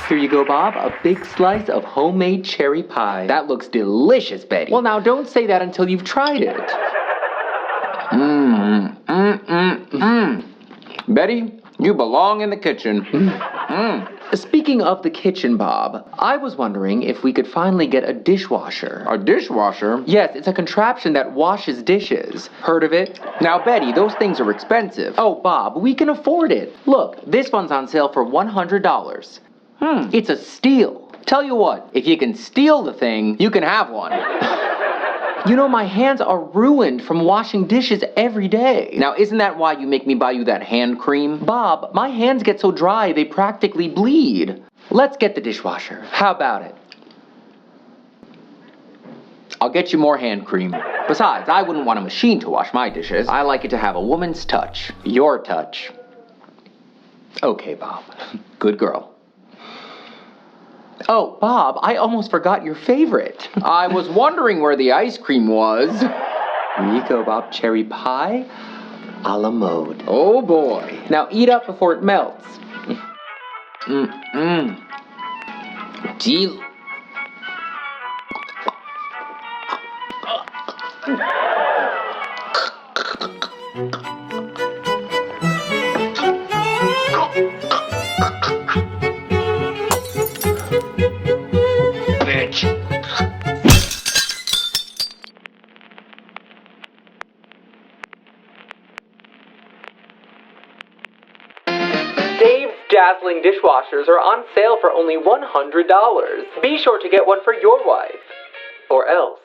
Here you go, Bob. A big slice of homemade cherry pie. That looks delicious, Betty. Well, now don't say that until you've tried it. Betty, you belong in the kitchen. Speaking of the kitchen, Bob, I was wondering if we could finally get a dishwasher. A dishwasher? Yes, it's a contraption that washes dishes. Heard of it? Now, Betty, those things are expensive. Oh, Bob, we can afford it. Look, this one's on sale for $100. It's a steal. Tell you what, if you can steal the thing, you can have one. You know, my hands are ruined from washing dishes every day. Now, isn't that why you make me buy you that hand cream? Bob, my hands get so dry they practically bleed. Let's get the dishwasher. How about it? I'll get you more hand cream. Besides, I wouldn't want a machine to wash my dishes. I like it to have a woman's touch. Your touch. Okay, Bob. Good girl. Oh, Bob, I almost forgot your favorite. I was wondering where the ice cream was. Here you go, Bob. Cherry pie a la mode. Oh, boy. Now eat up before it melts. Deal. Dave's dazzling dishwashers are on sale for only $100. Be sure to get one for your wife. Or else.